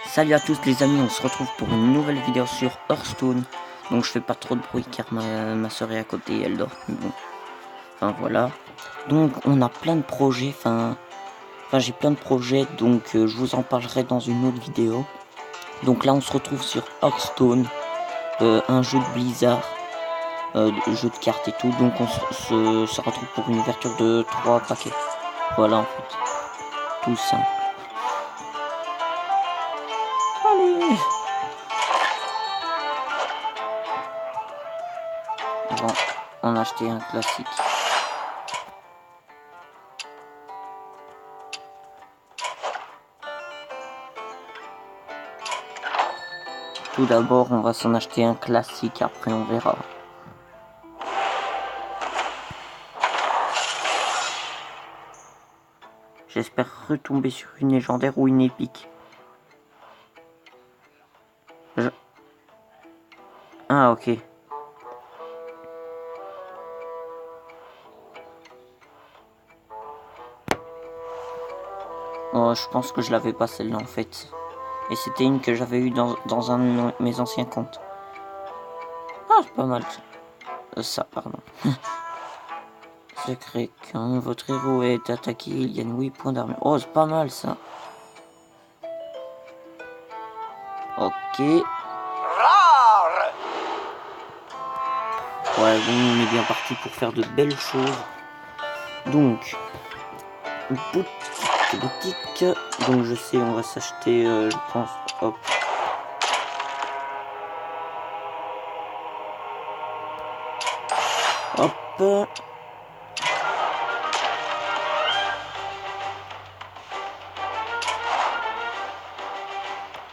Salut à tous les amis, on se retrouve pour une nouvelle vidéo sur Hearthstone. Donc je fais pas trop de bruit car ma soeur est à côté, elle dort. Mais bon, enfin voilà. Donc on a plein de projets, enfin j'ai plein de projets, donc je vous en parlerai dans une autre vidéo. Donc là on se retrouve sur Hearthstone, un jeu de Blizzard, jeu de cartes et tout. Donc on se retrouve pour une ouverture de 3 paquets. Voilà en fait, tout simple. Allez. Bon, on a acheté un classique. Tout d'abord, on va s'en acheter un classique, après on verra. J'espère retomber sur une légendaire ou une épique. Ah, ok. Oh, je pense que je l'avais pas celle-là en fait. Et c'était une que j'avais eue dans un de mes anciens comptes. Ah, c'est pas mal. Ça, pardon. Secret, quand votre héros est attaqué, il gagne 8 points d'armure. Oh, c'est pas mal ça. Ok. Ouais, bon, on est bien parti pour faire de belles choses. Donc, boutique. Donc je sais, on va s'acheter, je pense, hop. Hop.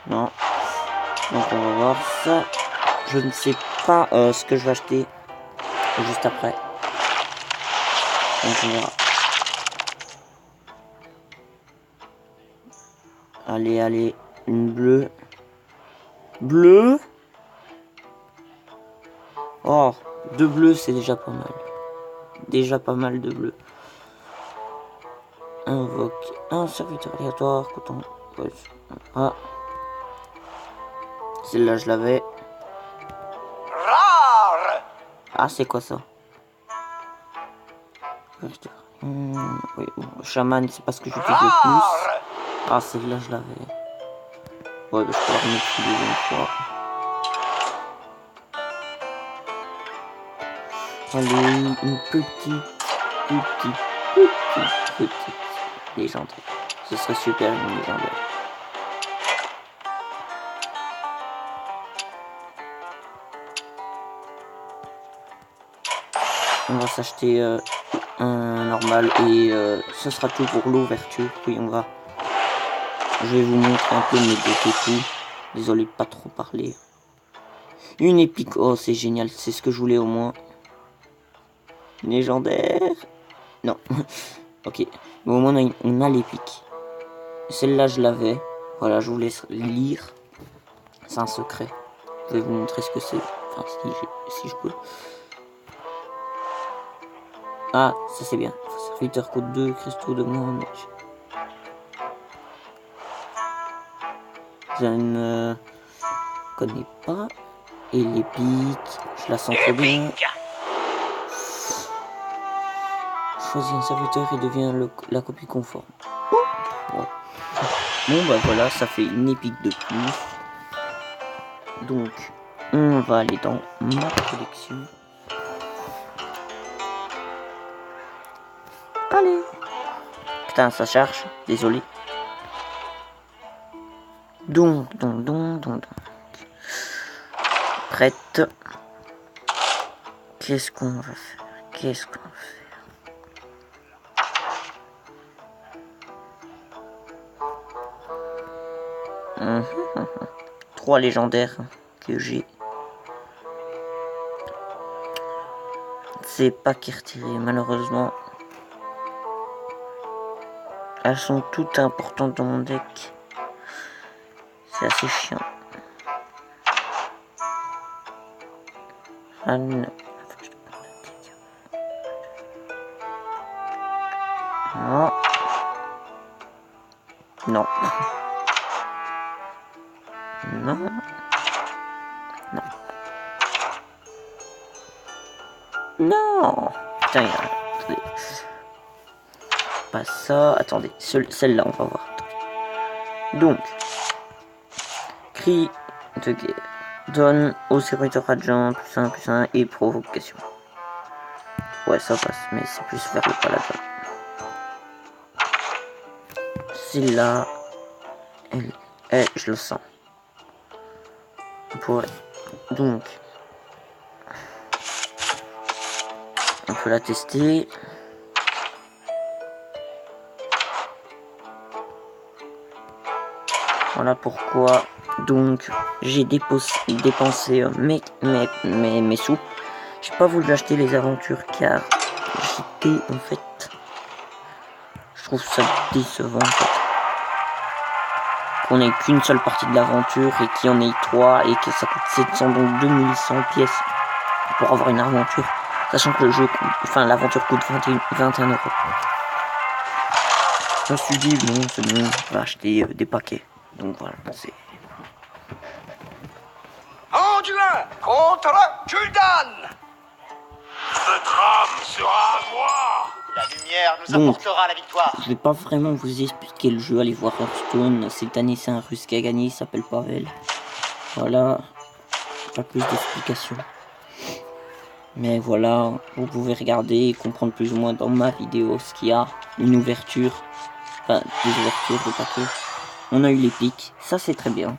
Non. Donc on va voir ça. Je ne sais pas ce que je vais acheter juste après. Donc on verra. Allez, allez. Une bleue. Bleu. Oh, 2 bleus, c'est déjà pas mal. Déjà pas mal de bleus. Invoque un serviteur aléatoire. Coton. Ah. Celle-là, je l'avais. Ah, c'est quoi ça? Oui, chaman, c'est pas ce que j'utilise le plus. Ah, celle-là, je l'avais. Ouais, bah, je peux la remettre une deuxième fois. Allez, une petite légendaire. Ce serait super une légendaire. On va s'acheter un normal et ce sera tout pour l'ouverture. Oui, on va. Je vais vous montrer un peu mes decks et tout. Désolé de pas trop parler. Une épique. Oh, c'est génial. C'est ce que je voulais au moins. Légendaire. Non. Ok. Mais au moins, on a l'épique. Celle-là, je l'avais. Voilà, je vous laisse lire. C'est un secret. Je vais vous montrer ce que c'est. Enfin, si je peux. Ah, ça c'est bien. Serviteur coûte 2 cristaux de moins. Je ne connais pas. Et l'épique, je la sens trop bien. Choisis un serviteur et devient la copie conforme. Ouais. Bon bah voilà, ça fait une épique de plus. Donc, on va aller dans ma collection. Allez. Putain, ça charge, désolé. Donc. Prête. Qu'est-ce qu'on va faire? 3 légendaires que j'ai. C'est pas qui retirer, malheureusement. Elles sont toutes importantes dans mon deck. C'est assez chiant. Ah non. Non. Non. Non. Non. Non. Putain, attendez. Pas ça. Attendez. Celle-là, on va voir. Donc. Cri de guerre. Donne au serviteur adjoint plus 1 et provocation. Ouais, ça passe, mais c'est plus vers le paladin. Celle-là, je le sens. Donc, on peut la tester. Voilà pourquoi. Donc, j'ai dépensé mes sous. J'ai pas voulu acheter les aventures car j'étais en fait. Je trouve ça décevant en fait. Qu'on ait qu'une seule partie de l'aventure et qu'il y en ait 3 et que ça coûte 700 donc 2100 pièces pour avoir une aventure. Sachant que le jeu coûte, enfin l'aventure coûte 21 euros. Je me suis dit bon c'est bon, je vais acheter des paquets. Donc voilà, c'est. Anduin contre Gul'dan. Notre âme sera à moi. La lumière nous apportera la victoire. Je vais pas vraiment vous expliquer le jeu, allez voir Hearthstone. Cette année c'est un russe qui a gagné, il s'appelle Pavel. Voilà, pas plus d'explications. Mais voilà, vous pouvez regarder et comprendre plus ou moins dans ma vidéo ce qu'il y a. Une ouverture, enfin des ouvertures de paquets. On a eu les pics, ça c'est très bien.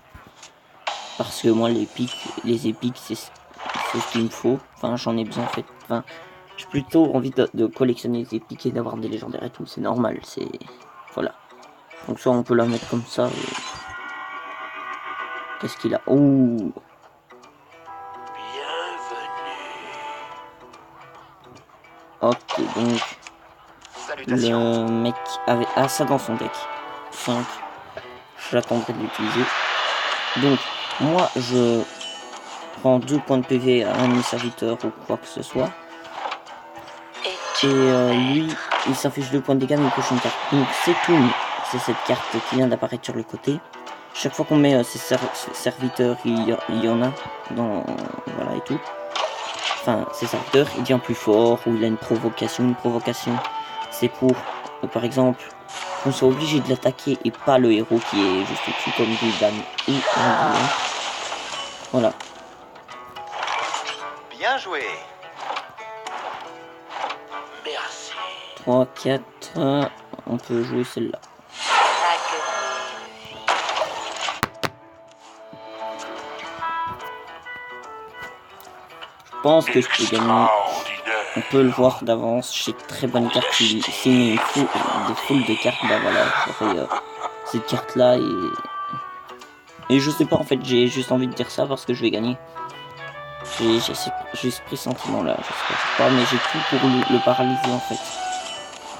Parce que moi les épiques c'est ce qu'il me faut. Enfin j'en ai besoin en fait. Enfin, j'ai plutôt envie de collectionner les épiques et d'avoir des légendaires et tout. C'est normal, c'est... Voilà. Donc soit on peut la mettre comme ça. Et... Qu'est-ce qu'il a? Oh. Ok, donc... Le mec avait ça dans son deck. 5. J'attendrai de l'utiliser. Donc, moi, je prends 2 points de PV à un serviteur ou quoi que ce soit. Et lui, il s'affiche 2 points de dégâts, mais il coche une carte. Donc, c'est tout. C'est cette carte qui vient d'apparaître sur le côté. Chaque fois qu'on met ses serviteurs, il y en a dans... Voilà et tout. Enfin, ses serviteurs, il devient plus fort, ou il a une provocation. Une provocation, c'est pour, par exemple... On soit obligé de l'attaquer et pas le héros qui est juste au-dessus comme Gul'dan ou Anduin. Voilà. Bien joué. Merci. 3, 4, on peut jouer celle-là. Je pense que je peux gagner. On peut le voir d'avance, j'ai très bonne carte. S'il met des foules de cartes, bah voilà, j'aurai cette carte là et je sais pas en fait, j'ai juste envie de dire ça parce que je vais gagner. J'ai ce pressentiment là, je sais pas, mais j'ai tout pour le paralyser en fait.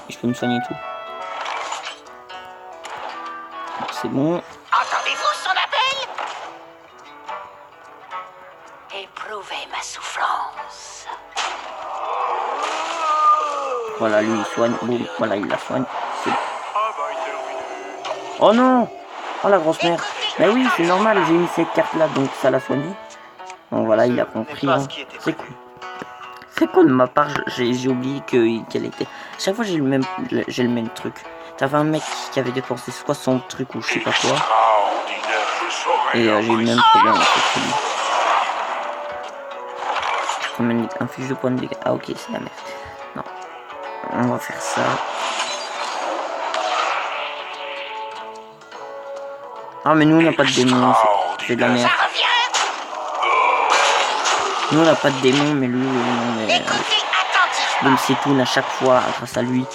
Et je peux me soigner tout. C'est bon. Entendez-vous son appel? Éprouvez ma souffrance. Voilà, lui il soigne. Boum, voilà, il la soigne. Oh non! Oh la grosse merde! Mais oui, c'est normal, j'ai mis cette carte là, donc ça l'a soigné. Bon voilà, il a compris. Hein. C'est cool. C'est cool de ma part, j'ai oublié qu'elle était. Chaque fois j'ai le même truc. T'avais un mec qui avait dépensé 60 trucs ou je sais pas quoi. Et j'ai eu le même problème en fait. Combien un fiche de points de dégâts? Ah ok, c'est la merde. Non. On va faire ça. Ah mais nous on n'a pas de démon, c'est de la merde. Nous on n'a pas de démon mais lui on est... Donc c'est tout, à chaque fois grâce à lui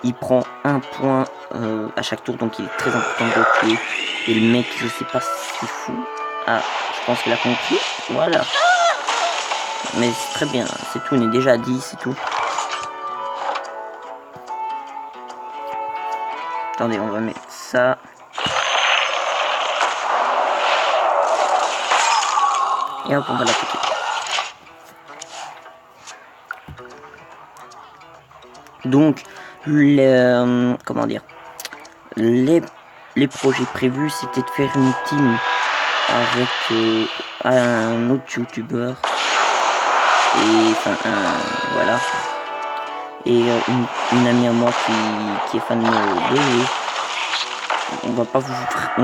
il prend un point à chaque tour, donc il est très important de le tuer. Et le mec je sais pas ce qu'il fout. Ah je pense qu'il a compris. Voilà. Mais c'est très bien, c'est tout, on est déjà à 10, c'est tout. Attendez, on va mettre ça. Et hop, on va l'attaquer. Donc, comment dire, les projets prévus, c'était de faire une team avec un autre youtubeur et enfin voilà, et une amie à moi qui est fan de BD. On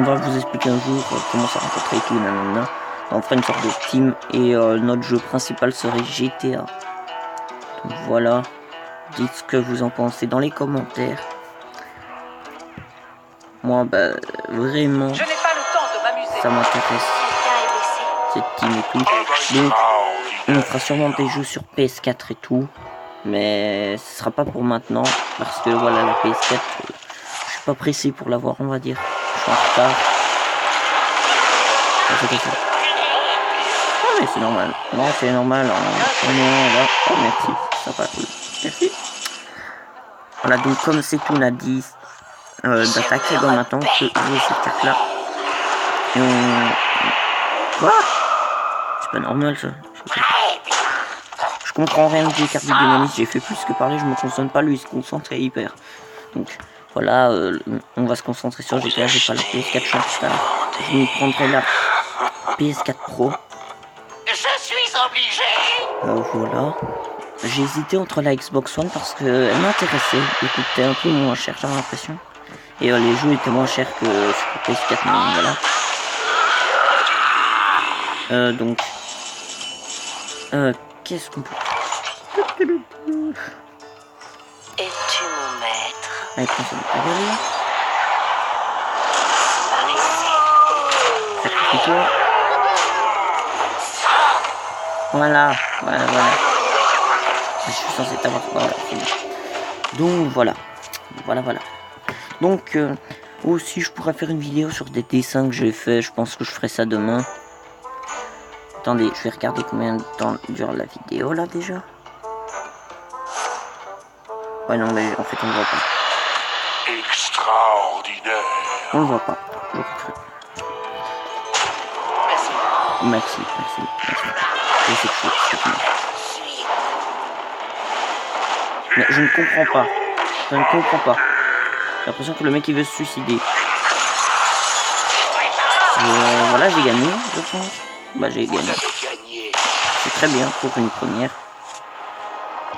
va vous expliquer un jour comment ça rencontrer et tout, nanana. On fera une sorte de team et notre jeu principal serait GTA. Donc voilà, dites ce que vous en pensez dans les commentaires. Moi bah vraiment Je n'ai pas le temps de m'amuser. ça m'intéresse, cette team et tout. Donc on fera sûrement des jeux sur PS4 et tout, mais ce sera pas pour maintenant parce que voilà, la PS4 je suis pas pressé pour l'avoir, on va dire. Je suis en retard. Ah mais c'est normal. Non, c'est normal. On est là. Oh merci, ça va. Merci. Voilà, donc comme c'est tout, on a dit d'attaquer dans maintenant que jouer cette carte là. Et on... Quoi? C'est pas normal ça. Je comprends rien des cartes du démoniste, j'ai fait plus que parler, je me concentre pas, lui il se concentre et hyper. Donc voilà, on va se concentrer sur GTA, j'ai pas la PS4 Sharkstar. Je me prendrai la PS4 Pro. Je suis obligé. Voilà. J'ai hésité entre la Xbox One parce que elle m'intéressait, elle coûtait un peu moins cher, j'ai l'impression. Et les jeux étaient moins chers que sur PS4, mais voilà. Donc... qu'est-ce qu'on peut... Es-tu mon maître? Allez, prends ça de ta gueule. Sacrifie-toi. Voilà. Je suis censé t'avoir... Voilà, c'est bon. Donc, voilà. Donc, aussi, je pourrais faire une vidéo sur des dessins que j'ai fait. Je pense que je ferai ça demain. Attendez, je vais regarder combien de temps dure la vidéo, là, déjà. Ouais, non, mais en fait, on ne voit pas. Extraordinaire. On le voit pas. Merci. Je sais que c'est fini. Mais je ne comprends pas. J'ai l'impression que le mec il veut se suicider. Voilà, j'ai gagné, je pense. Bah, j'ai gagné. C'est très bien pour une première.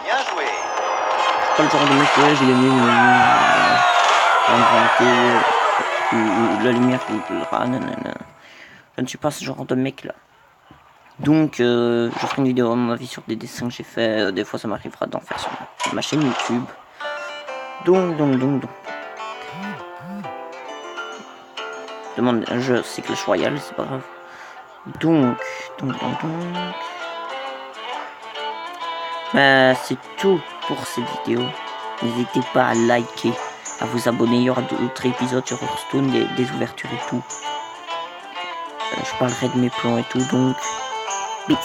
Bien joué. Je suis pas le genre de mec, ouais, j'ai gagné. La lumière qui pleurera, nanana. Je ne suis pas ce genre de mec là. Donc, je ferai une vidéo à mon avis sur des dessins que j'ai fait. Des fois, ça m'arrivera d'en faire sur ma chaîne YouTube. Donc. Demande un jeu, c'est Clash Royale, c'est pas grave. Donc. C'est tout pour cette vidéo. N'hésitez pas à liker, à vous abonner. Il y aura d'autres épisodes sur Hearthstone, des ouvertures et tout. Je parlerai de mes plans et tout, donc. Peace.